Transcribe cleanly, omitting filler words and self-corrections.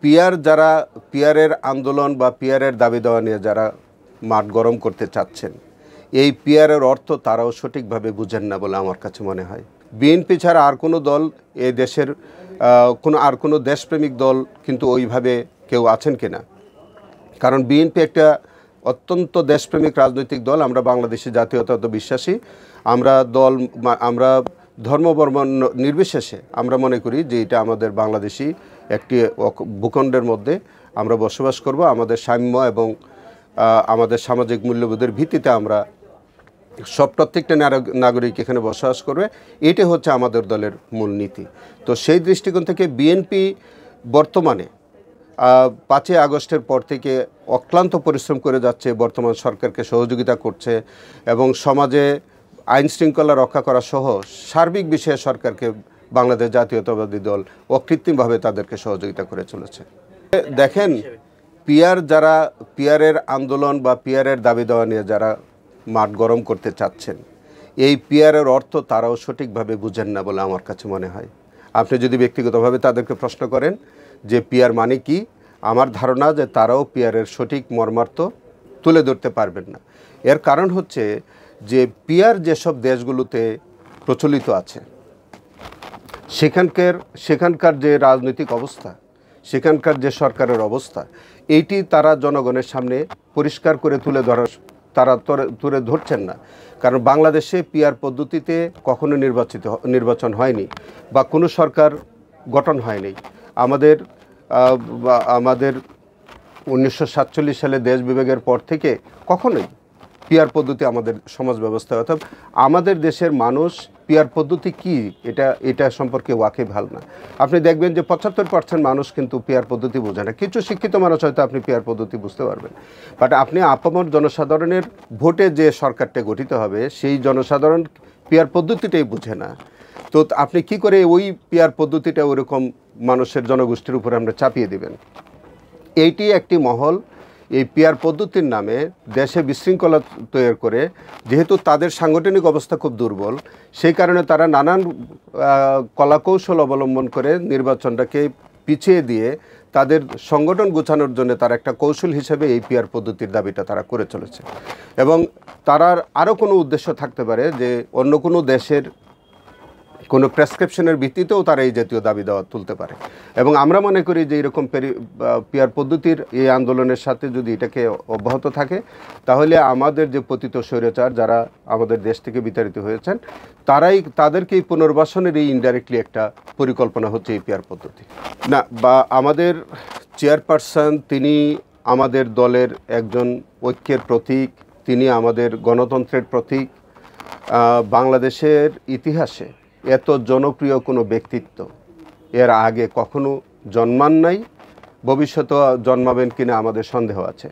পিয়ারের আন্দোলন বা পিয়ারের দাবি দেওয়া নিয়ে যারা মাঠ গরম করতে চাচ্ছেন, এই পিয়ারের অর্থ তারাও সঠিকভাবে বুঝেন না বলে আমার কাছে মনে হয়। বিএনপি ছাড়া আর কোনো দল এই দেশের কোনো দেশপ্রেমিক দল কিন্তু ওইভাবে কেউ আছেন কিনা? কারণ বিএনপি একটা অত্যন্ত দেশপ্রেমিক রাজনৈতিক দল। আমরা বাংলাদেশি জাতীয়তাবাদে বিশ্বাসী। আমরা ধর্ম বর্ণ নির্বিশেষে আমরা মনে করি যে এটা আমাদের বাংলাদেশি একটি ভূখণ্ডের মধ্যে আমরা বসবাস করব। আমাদের সাম্য এবং আমাদের সামাজিক মূল্যবোধের ভিত্তিতে আমরা প্রত্যেকটা নাগরিক এখানে বসবাস করবে। এটাই হচ্ছে আমাদের দলের মূলনীতি। তো সেই দৃষ্টিকোণ থেকে বিএনপি বর্তমানে 5ই আগস্টের পর থেকে অক্লান্ত পরিশ্রম করে যাচ্ছে, বর্তমান সরকারকে সহযোগিতা করছে এবং সমাজে আইন শৃঙ্খলা রক্ষা করা সহ সার্বিক বিষয়ে সরকারকে বাংলাদেশ জাতীয়তাবাদী দল অকৃত্রিমভাবে তাদেরকে সহযোগিতা করে চলেছে। দেখেন, পিয়ারের আন্দোলন বা পিয়ারের দাবি দেওয়া নিয়ে যারা মাঠ গরম করতে চাচ্ছেন, এই পিয়ারের অর্থ তারাও সঠিকভাবে বুঝেন না বলে আমার কাছে মনে হয়। আপনি যদি ব্যক্তিগতভাবে তাদেরকে প্রশ্ন করেন যে পিয়ার মানে কি, আমার ধারণা যে তারাও পিয়ারের সঠিক মর্মার্থ তুলে ধরতে পারবেন না। এর কারণ হচ্ছে যে পিয়ার যেসব দেশগুলোতে প্রচলিত আছে সেখানকার যে রাজনৈতিক অবস্থা, সেখানকার যে সরকারের অবস্থা, এইটি তারা জনগণের সামনে পরিষ্কার করে তুলে ধরছেন না। কারণ বাংলাদেশে পিয়ার পদ্ধতিতে কখনো নির্বাচন হয়নি বা কোনো সরকার গঠন হয়নি। আমাদের 1947 সালে দেশ বিভাগের পর থেকে কখনোই পিয়ার পদ্ধতি আমাদের সমাজ ব্যবস্থায়, অর্থাৎ আমাদের দেশের মানুষ পিয়ার পদ্ধতি কি এটা সম্পর্কে ওয়াকিবহাল না। আপনি দেখবেন যে 75% মানুষ কিন্তু পিয়ার পদ্ধতি বোঝে না। কিছু শিক্ষিত মানুষ হয়তো আপনি পিয়ার পদ্ধতি বুঝতে পারবেন, বাট আপনি আপামর জনসাধারণের ভোটে যে সরকারটা গঠিত হবে সেই জনসাধারণ পিয়ার পদ্ধতিটাই বুঝে না। তো আপনি কি করে ওই পিয়ার পদ্ধতিটা ওরকম মানুষের জনগোষ্ঠীর উপরে আমরা চাপিয়ে দিবেন? এইটি একটি মহল এই পিয়ার পদ্ধতির নামে দেশে বিশৃঙ্খলা তৈরি করে, যেহেতু তাদের সাংগঠনিক অবস্থা খুব দুর্বল, সেই কারণে তারা নানান কলাকৌশল অবলম্বন করে নির্বাচনটাকে পিছিয়ে দিয়ে তাদের সংগঠন গোছানোর জন্য তারা একটা কৌশল হিসেবে এই পিয়ার পদ্ধতির দাবিটা তারা করে চলেছে। এবং তারার আরও কোনো উদ্দেশ্য থাকতে পারে যে অন্য কোনো দেশের কোনো প্রেসক্রিপশনের ভিত্তিতেও তারা এই জাতীয় দাবি দেওয়া তুলতে পারে। এবং আমরা মনে করি যে এরকম পিয়ার পদ্ধতির এই আন্দোলনের সাথে যদি এটাকে অব্যাহত থাকে, তাহলে আমাদের যে পতিত স্বৈরাচার যারা আমাদের দেশ থেকে বিতাড়িত হয়েছেন তাদেরকেই পুনর্বাসনের এই ইনডাইরেক্টলি একটা পরিকল্পনা হচ্ছে এই পিয়ার পদ্ধতি না। বা আমাদের চেয়ারপারসন তিনি আমাদের দলের একজন ঐক্যের প্রতীক, তিনি আমাদের গণতন্ত্রের প্রতীক। বাংলাদেশের ইতিহাসে এত জনপ্রিয় কোনো ব্যক্তিত্ব এর আগে কখনো জন্মান নাই, ভবিষ্যতে জন্মাবেন কিনা আমাদের সন্দেহ আছে।